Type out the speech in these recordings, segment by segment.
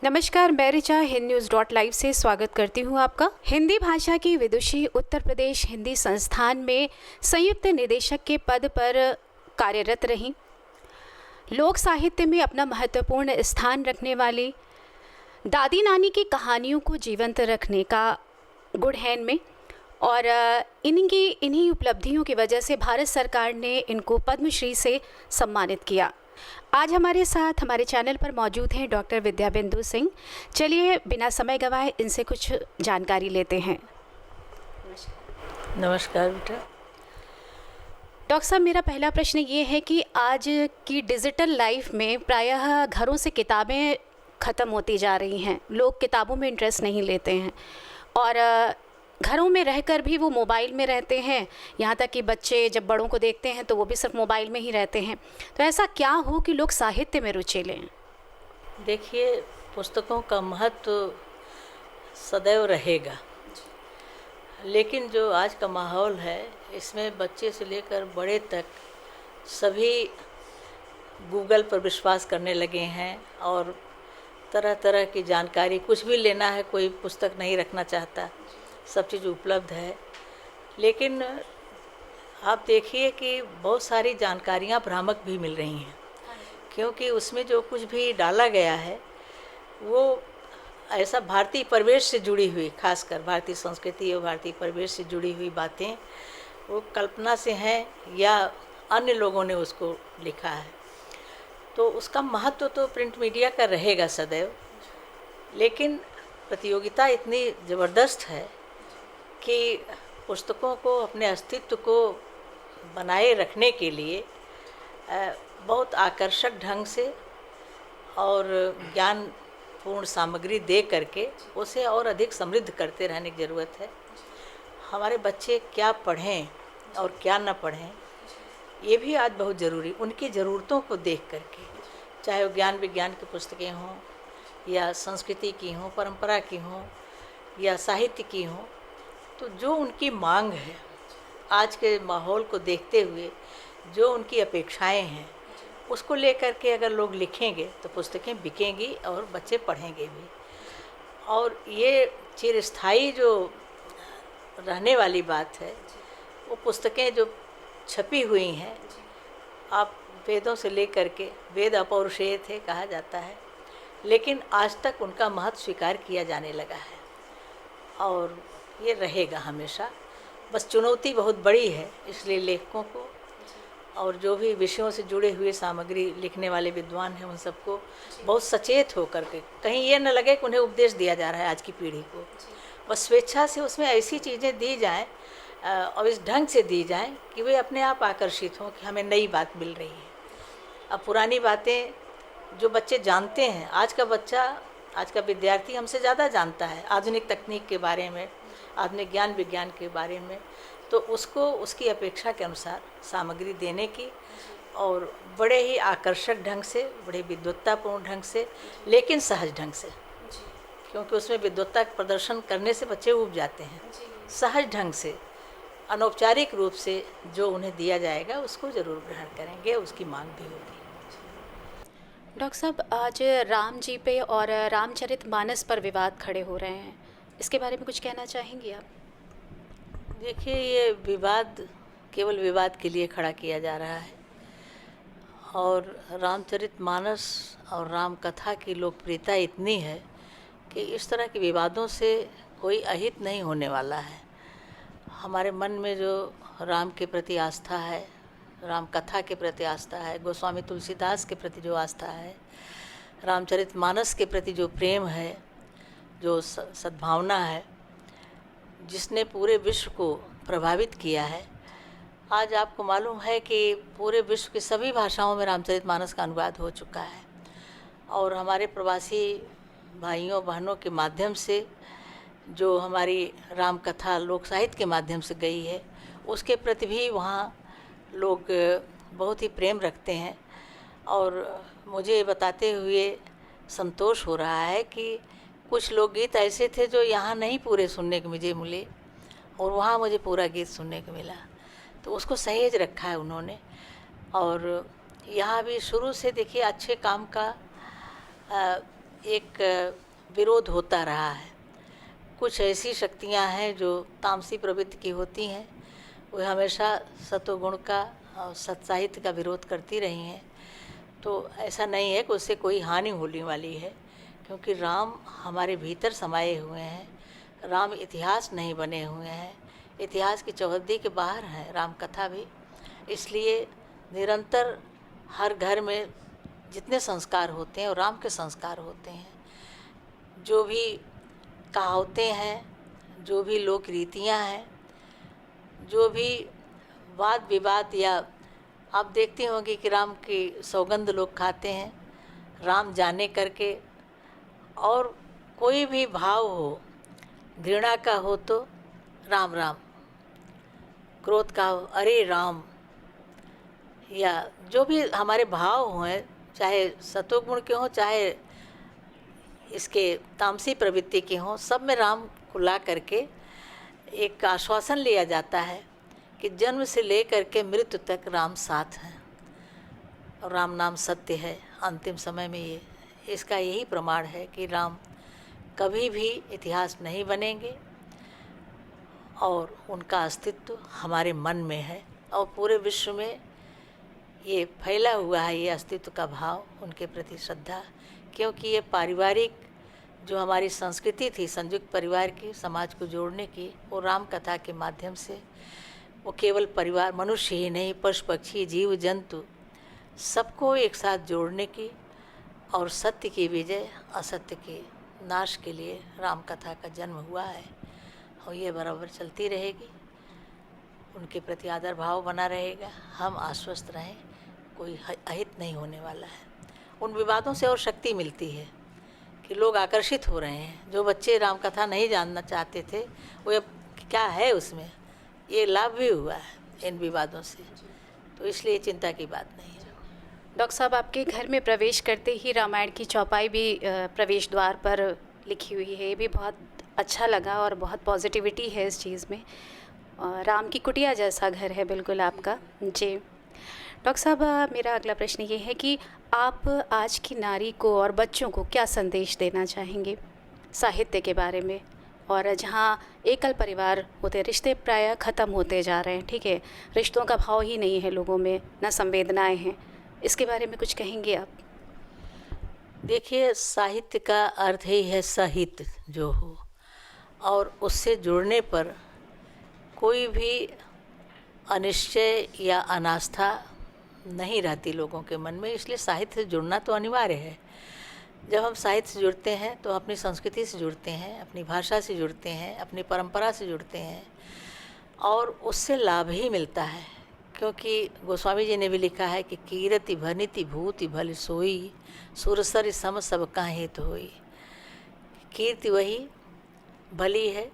नमस्कार, मैं Richa Hind news dot live से स्वागत करती हूँ आपका। हिंदी भाषा की विदुषी उत्तर प्रदेश हिंदी संस्थान में संयुक्त निदेशक के पद पर कार्यरत रहीं। लोक साहित्य में अपना महत्वपूर्ण स्थान रखने वाली दादी नानी की कहानियों को जीवंत रखने का गुण है इनमें और इन्हीं उपलब्धियों की वजह से भारत सरकार ने इनको पद्मश्री से सम्मानित किया। आज हमारे साथ हमारे चैनल पर मौजूद हैं डॉक्टर विद्या बिंदु सिंह। चलिए बिना समय गंवाए इनसे कुछ जानकारी लेते हैं। नमस्कार बेटा। डॉक्टर साहब, मेरा पहला प्रश्न ये है कि आज की डिजिटल लाइफ में प्रायः घरों से किताबें ख़त्म होती जा रही हैं, लोग किताबों में इंटरेस्ट नहीं लेते हैं और घरों में रहकर भी वो मोबाइल में रहते हैं। यहाँ तक कि बच्चे जब बड़ों को देखते हैं तो वो भी सिर्फ मोबाइल में ही रहते हैं। तो ऐसा क्या हो कि लोग साहित्य में रुचि लें? देखिए, पुस्तकों का महत्व सदैव रहेगा, लेकिन जो आज का माहौल है इसमें बच्चे से लेकर बड़े तक सभी गूगल पर विश्वास करने लगे हैं और तरह तरह की जानकारी, कुछ भी लेना है कोई पुस्तक नहीं रखना चाहता, सब चीज़ उपलब्ध है। लेकिन आप देखिए कि बहुत सारी जानकारियाँ भ्रामक भी मिल रही हैं, क्योंकि उसमें जो कुछ भी डाला गया है वो ऐसा भारतीय परिवेश से जुड़ी हुई, खासकर भारतीय संस्कृति और भारतीय परिवेश से जुड़ी हुई बातें वो कल्पना से हैं या अन्य लोगों ने उसको लिखा है। तो उसका महत्व तो प्रिंट मीडिया का रहेगा सदैव, लेकिन प्रतियोगिता इतनी ज़बरदस्त है कि पुस्तकों को अपने अस्तित्व को बनाए रखने के लिए बहुत आकर्षक ढंग से और ज्ञानपूर्ण सामग्री दे करके उसे और अधिक समृद्ध करते रहने की ज़रूरत है। हमारे बच्चे क्या पढ़ें और क्या न पढ़ें, ये भी आज बहुत ज़रूरी, उनकी ज़रूरतों को देख करके, चाहे वो ज्ञान विज्ञान की पुस्तकें हों या संस्कृति की हों, परंपरा की हों या साहित्य की हों, तो जो उनकी मांग है आज के माहौल को देखते हुए, जो उनकी अपेक्षाएं हैं, उसको लेकर के अगर लोग लिखेंगे तो पुस्तकें बिकेंगी और बच्चे पढ़ेंगे भी। और ये चिरस्थायी जो रहने वाली बात है, वो पुस्तकें जो छपी हुई हैं, आप वेदों से लेकर के, वेद अपौरुषेय थे कहा जाता है, लेकिन आज तक उनका महत्व स्वीकार किया जाने लगा है और ये रहेगा हमेशा। बस चुनौती बहुत बड़ी है, इसलिए लेखकों को और जो भी विषयों से जुड़े हुए सामग्री लिखने वाले विद्वान हैं उन सबको बहुत सचेत होकर के, कहीं ये न लगे कि उन्हें उपदेश दिया जा रहा है आज की पीढ़ी को, बस स्वेच्छा से उसमें ऐसी चीज़ें दी जाएं और इस ढंग से दी जाएं कि वे अपने आप आकर्षित हों कि हमें नई बात मिल रही है। अब पुरानी बातें जो बच्चे जानते हैं, आज का बच्चा, आज का विद्यार्थी हमसे ज़्यादा जानता है आधुनिक तकनीक के बारे में, आधुनिक ज्ञान विज्ञान के बारे में, तो उसको उसकी अपेक्षा के अनुसार सामग्री देने की और बड़े ही आकर्षक ढंग से, बड़े विद्वत्तापूर्ण ढंग से, लेकिन सहज ढंग से, क्योंकि उसमें विद्वत्ता प्रदर्शन करने से बच्चे ऊब जाते हैं। सहज ढंग से, अनौपचारिक रूप से जो उन्हें दिया जाएगा उसको ज़रूर ग्रहण करेंगे, उसकी मांग भी होगी। डॉक्टर साहब, आज राम जी पे और रामचरितमानस पर विवाद खड़े हो रहे हैं, इसके बारे में कुछ कहना चाहेंगी आप? देखिए, ये विवाद केवल विवाद के लिए खड़ा किया जा रहा है और रामचरितमानस और राम कथा की लोकप्रियता इतनी है कि इस तरह के विवादों से कोई अहित नहीं होने वाला है। हमारे मन में जो राम के प्रति आस्था है, राम कथा के प्रति आस्था है, गोस्वामी तुलसीदास के प्रति जो आस्था है, रामचरितमानस के प्रति जो प्रेम है, जो सद्भावना है, जिसने पूरे विश्व को प्रभावित किया है। आज आपको मालूम है कि पूरे विश्व की सभी भाषाओं में रामचरितमानस का अनुवाद हो चुका है और हमारे प्रवासी भाइयों बहनों के माध्यम से जो हमारी राम कथा लोक साहित्य के माध्यम से गई है, उसके प्रति भी वहाँ लोग बहुत ही प्रेम रखते हैं। और मुझे बताते हुए संतोष हो रहा है कि कुछ लोकगीत ऐसे थे जो यहाँ नहीं पूरे सुनने को मुझे मिले और वहाँ मुझे पूरा गीत सुनने को मिला, तो उसको सहेज रखा है उन्होंने। और यहाँ भी शुरू से देखिए अच्छे काम का एक विरोध होता रहा है। कुछ ऐसी शक्तियां हैं जो तामसी प्रवृत्ति की होती हैं, वो हमेशा सतोगुण का और सत्साहित्य का विरोध करती रही हैं। तो ऐसा नहीं है कि उससे कोई हानि होने वाली है, क्योंकि राम हमारे भीतर समाये हुए हैं। राम इतिहास नहीं बने हुए हैं, इतिहास की चौहद्दी के बाहर है राम कथा भी। इसलिए निरंतर हर घर में जितने संस्कार होते हैं और राम के संस्कार होते हैं, जो भी कहावतें हैं, जो भी लोक रीतियाँ हैं, जो भी वाद विवाद, या आप देखते होंगे कि राम की सौगंध लोग खाते हैं राम जाने करके। और कोई भी भाव हो, घृणा का हो तो राम राम, क्रोध का हो अरे राम, या जो भी हमारे भाव हों, चाहे सतोगुण के हों चाहे इसके तामसी प्रवृत्ति के हों, सब में राम को ला करके एक आश्वासन लिया जाता है कि जन्म से लेकर के मृत्यु तक राम साथ हैं और राम नाम सत्य है। अंतिम समय में ये इसका यही प्रमाण है कि राम कभी भी इतिहास नहीं बनेंगे और उनका अस्तित्व हमारे मन में है और पूरे विश्व में ये फैला हुआ है, ये अस्तित्व का भाव, उनके प्रति श्रद्धा। क्योंकि ये पारिवारिक जो हमारी संस्कृति थी संयुक्त परिवार की, समाज को जोड़ने की, वो राम कथा के माध्यम से वो केवल परिवार, मनुष्य ही नहीं, पशु पक्षी जीव जंतु सबको एक साथ जोड़ने की और सत्य की विजय असत्य के नाश के लिए राम कथा का जन्म हुआ है और ये बराबर चलती रहेगी। उनके प्रति आदर भाव बना रहेगा। हम आश्वस्त रहें, कोई अहित नहीं होने वाला है। उन विवादों से और शक्ति मिलती है कि लोग आकर्षित हो रहे हैं। जो बच्चे राम कथा नहीं जानना चाहते थे, वो अब क्या है उसमें, ये लाभ भी हुआ है इन विवादों से। तो इसलिए चिंता की बात नहीं है। डॉक्टर साहब, आपके घर में प्रवेश करते ही रामायण की चौपाई भी प्रवेश द्वार पर लिखी हुई है, ये भी बहुत अच्छा लगा और बहुत पॉजिटिविटी है इस चीज़ में। राम की कुटिया जैसा घर है बिल्कुल आपका। जी डॉक्टर साहब, मेरा अगला प्रश्न ये है कि आप आज की नारी को और बच्चों को क्या संदेश देना चाहेंगे साहित्य के बारे में? और जहाँ एकल परिवार होते, रिश्ते प्रायः ख़त्म होते जा रहे हैं, ठीक है, रिश्तों का भाव ही नहीं है लोगों में, ना संवेदनाएं हैं, इसके बारे में कुछ कहेंगे आप? देखिए, साहित्य का अर्थ ही है साहित्य जो हो, और उससे जुड़ने पर कोई भी अनिश्चय या अनास्था नहीं रहती लोगों के मन में। इसलिए साहित्य से जुड़ना तो अनिवार्य है। जब हम साहित्य से जुड़ते हैं तो अपनी संस्कृति से जुड़ते हैं, अपनी भाषा से जुड़ते हैं, अपनी परंपरा से जुड़ते हैं और उससे लाभ ही मिलता है। क्योंकि गोस्वामी जी ने भी लिखा है कि कीरति भनिति भूति भल सोई, सुरसर सम सब काहे तो होई। कीर्ति वही भली है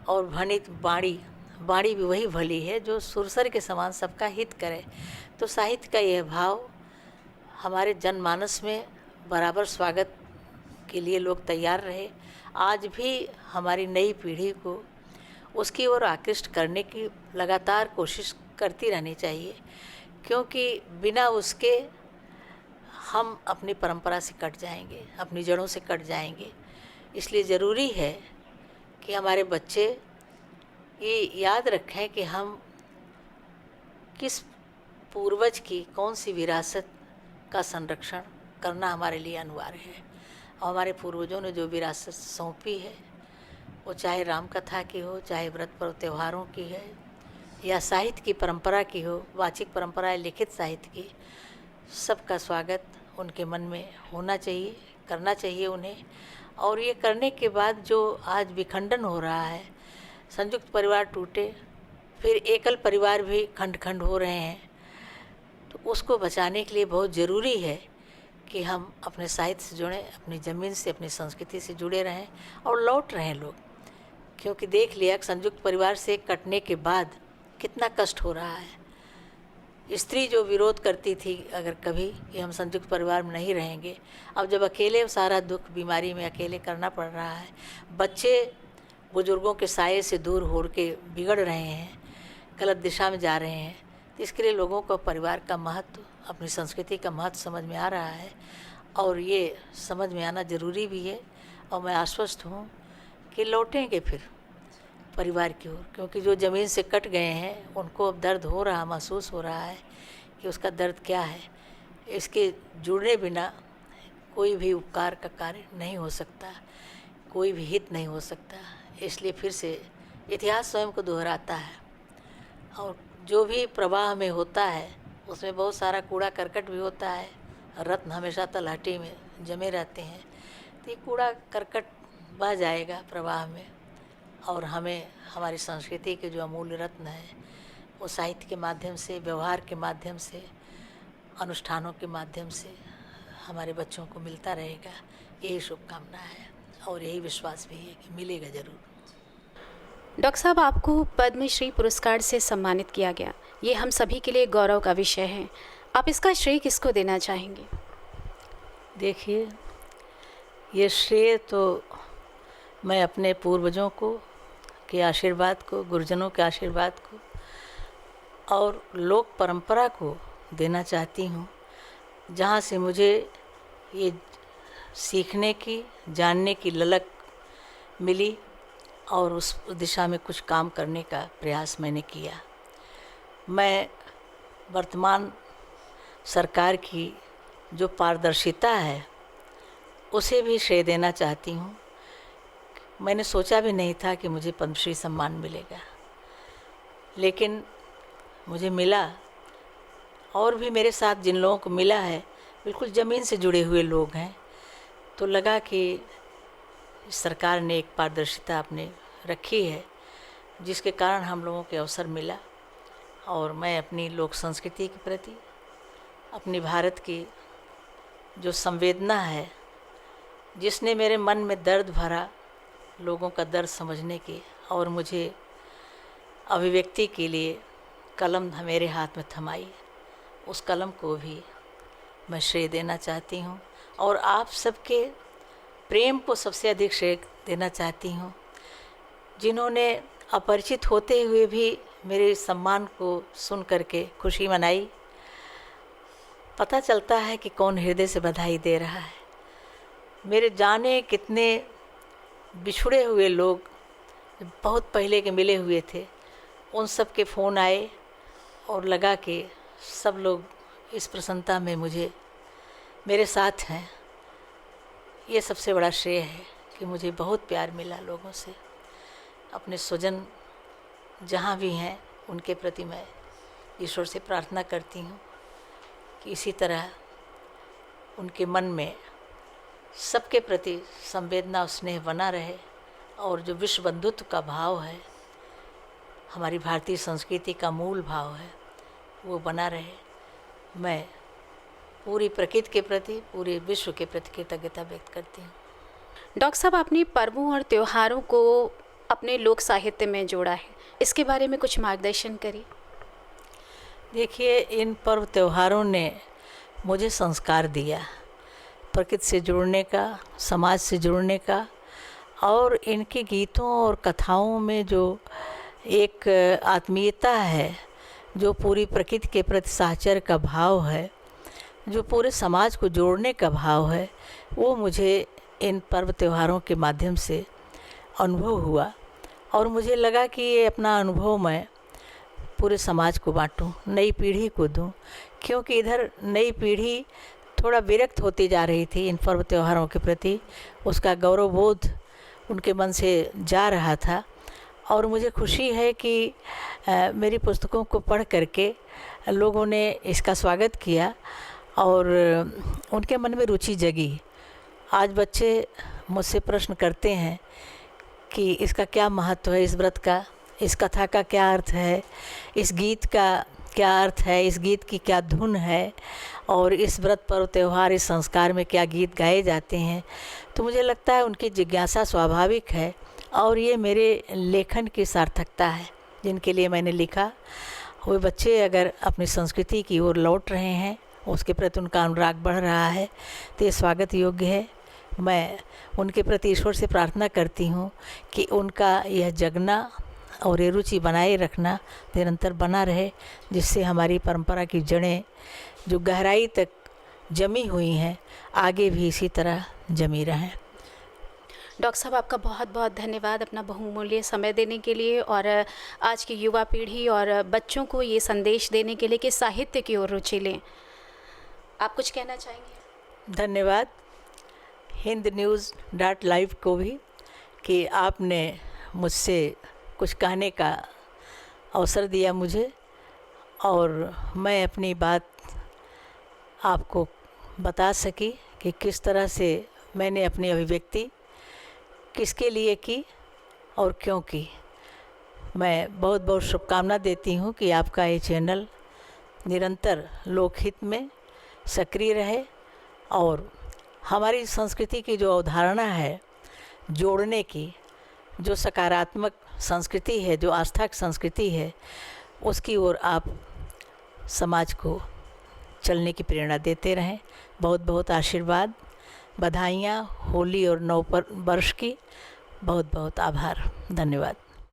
और भनित बाणी भी वही भली है जो सुरसर के समान सबका हित करे। तो साहित्य का यह भाव हमारे जनमानस में बराबर स्वागत के लिए लोग तैयार रहे। आज भी हमारी नई पीढ़ी को उसकी ओर आकृष्ट करने की लगातार कोशिश करती रहनी चाहिए, क्योंकि बिना उसके हम अपनी परंपरा से कट जाएंगे, अपनी जड़ों से कट जाएंगे। इसलिए ज़रूरी है कि हमारे बच्चे ये याद रखें कि हम किस पूर्वज की कौन सी विरासत का संरक्षण करना हमारे लिए अनिवार्य है। और हमारे पूर्वजों ने जो विरासत सौंपी है, वो चाहे राम कथा की हो, चाहे व्रत पर्व त्योहारों की है, या साहित्य की परंपरा की हो, वाचिक परंपरा है, लिखित साहित्य की, सबका स्वागत उनके मन में होना चाहिए, करना चाहिए उन्हें। और ये करने के बाद जो आज विखंडन हो रहा है, संयुक्त परिवार टूटे, फिर एकल परिवार भी खंड खंड हो रहे हैं, तो उसको बचाने के लिए बहुत ज़रूरी है कि हम अपने साहित्य से जुड़ें, अपनी ज़मीन से, अपनी संस्कृति से जुड़े रहें और लौट रहें लोग। क्योंकि देख लिया संयुक्त परिवार से कटने के बाद कितना कष्ट हो रहा है। स्त्री जो विरोध करती थी अगर कभी कि हम संयुक्त परिवार में नहीं रहेंगे, अब जब अकेले सारा दुख बीमारी में अकेले करना पड़ रहा है, बच्चे बुजुर्गों के साये से दूर हो के बिगड़ रहे हैं, गलत दिशा में जा रहे हैं, तो इसके लिए लोगों को परिवार का महत्व, अपनी संस्कृति का महत्व समझ में आ रहा है और ये समझ में आना ज़रूरी भी है। और मैं आश्वस्त हूँ कि लौटेंगे फिर परिवार की ओर, क्योंकि जो ज़मीन से कट गए हैं उनको अब दर्द हो रहा, महसूस हो रहा है कि उसका दर्द क्या है। इसके जुड़ने बिना कोई भी उपकार का कार्य नहीं हो सकता, कोई भी हित नहीं हो सकता। इसलिए फिर से इतिहास स्वयं को दोहराता है, और जो भी प्रवाह में होता है उसमें बहुत सारा कूड़ा करकट भी होता है। रत्न हमेशा तलहटी में जमे रहते हैं, तो ये कूड़ा करकट बह जाएगा प्रवाह में, और हमें हमारी संस्कृति के जो अमूल्य रत्न हैं वो साहित्य के माध्यम से, व्यवहार के माध्यम से, अनुष्ठानों के माध्यम से हमारे बच्चों को मिलता रहेगा। यही शुभकामना है और यही विश्वास भी है कि मिलेगा ज़रूर। डॉक्टर साहब, आपको पद्मश्री पुरस्कार से सम्मानित किया गया, ये हम सभी के लिए गौरव का विषय है। आप इसका श्रेय किसको देना चाहेंगे? देखिए, ये श्रेय तो मैं अपने पूर्वजों को के आशीर्वाद को, गुरुजनों के आशीर्वाद को और लोक परंपरा को देना चाहती हूँ, जहाँ से मुझे ये सीखने की, जानने की ललक मिली और उस दिशा में कुछ काम करने का प्रयास मैंने किया। मैं वर्तमान सरकार की जो पारदर्शिता है उसे भी श्रेय देना चाहती हूँ। मैंने सोचा भी नहीं था कि मुझे पद्मश्री सम्मान मिलेगा, लेकिन मुझे मिला। और भी मेरे साथ जिन लोगों को मिला है बिल्कुल ज़मीन से जुड़े हुए लोग हैं, तो लगा कि सरकार ने एक पारदर्शिता अपने रखी है जिसके कारण हम लोगों के अवसर मिला। और मैं अपनी लोक संस्कृति के प्रति, अपनी भारत की जो संवेदना है, जिसने मेरे मन में दर्द भरा, लोगों का दर्द समझने की और मुझे अभिव्यक्ति के लिए कलम मेरे हाथ में थमाई, उस कलम को भी मैं श्रेय देना चाहती हूँ। और आप सबके प्रेम को सबसे अधिक श्रेय देना चाहती हूँ, जिन्होंने अपरिचित होते हुए भी मेरे सम्मान को सुन करके खुशी मनाई। पता चलता है कि कौन हृदय से बधाई दे रहा है। मेरे जाने कितने बिछुड़े हुए लोग बहुत पहले के मिले हुए थे, उन सब के फ़ोन आए और लगा कि सब लोग इस प्रसन्नता में मुझे मेरे साथ हैं। ये सबसे बड़ा श्रेय है कि मुझे बहुत प्यार मिला लोगों से। अपने स्वजन जहाँ भी हैं उनके प्रति मैं ईश्वर से प्रार्थना करती हूँ कि इसी तरह उनके मन में सबके प्रति संवेदना और स्नेह बना रहे, और जो विश्व बंधुत्व का भाव है, हमारी भारतीय संस्कृति का मूल भाव है, वो बना रहे। मैं पूरी प्रकृति के प्रति, पूरे विश्व के प्रति कृतज्ञता व्यक्त करती हूँ। डॉक्टर साहब, आपने पर्वों और त्योहारों को अपने लोक साहित्य में जोड़ा है, इसके बारे में कुछ मार्गदर्शन करिए। देखिए, इन पर्व त्योहारों ने मुझे संस्कार दिया, प्रकृति से जुड़ने का, समाज से जुड़ने का, और इनके गीतों और कथाओं में जो एक आत्मीयता है, जो पूरी प्रकृति के प्रति साहचर्य का भाव है, जो पूरे समाज को जोड़ने का भाव है, वो मुझे इन पर्व त्योहारों के माध्यम से अनुभव हुआ। और मुझे लगा कि ये अपना अनुभव मैं पूरे समाज को बांटूं, नई पीढ़ी को दूं, क्योंकि इधर नई पीढ़ी थोड़ा विरक्त होती जा रही थी इन पर्व त्योहारों के प्रति। उसका गौरवबोध उनके मन से जा रहा था। और मुझे खुशी है कि मेरी पुस्तकों को पढ़ करके लोगों ने इसका स्वागत किया और उनके मन में रुचि जगी। आज बच्चे मुझसे प्रश्न करते हैं कि इसका क्या महत्व है, इस व्रत का, इस कथा का क्या अर्थ है, इस गीत का क्या अर्थ है, इस गीत की क्या धुन है, और इस व्रत पर्व त्यौहार, इस संस्कार में क्या गीत गाए जाते हैं। तो मुझे लगता है उनकी जिज्ञासा स्वाभाविक है, और ये मेरे लेखन की सार्थकता है। जिनके लिए मैंने लिखा, वो बच्चे अगर अपनी संस्कृति की ओर लौट रहे हैं, उसके प्रति उनका अनुराग बढ़ रहा है, तो ये स्वागत योग्य है। मैं उनके प्रति ईश्वर से प्रार्थना करती हूँ कि उनका यह जगना और ये रुचि बनाए रखना निरंतर बना रहे, जिससे हमारी परंपरा की जड़ें जो गहराई तक जमी हुई हैं, आगे भी इसी तरह जमी रहें। डॉक्टर साहब, आपका बहुत बहुत धन्यवाद अपना बहुमूल्य समय देने के लिए और आज की युवा पीढ़ी और बच्चों को ये संदेश देने के लिए कि साहित्य की ओर रुचि लें। आप कुछ कहना चाहेंगे? धन्यवाद HindNews.live को भी कि आपने मुझसे कुछ कहने का अवसर दिया मुझे, और मैं अपनी बात आपको बता सकी कि किस तरह से मैंने अपनी अभिव्यक्ति किसके लिए की और क्यों की। मैं बहुत बहुत शुभकामना देती हूँ कि आपका ये चैनल निरंतर लोकहित में सक्रिय रहे और हमारी संस्कृति की जो अवधारणा है जोड़ने की, जो सकारात्मक संस्कृति है, जो आस्था की संस्कृति है, उसकी ओर आप समाज को चलने की प्रेरणा देते रहें। बहुत बहुत आशीर्वाद, बधाइयाँ होली और नव वर्ष की। बहुत बहुत आभार, धन्यवाद।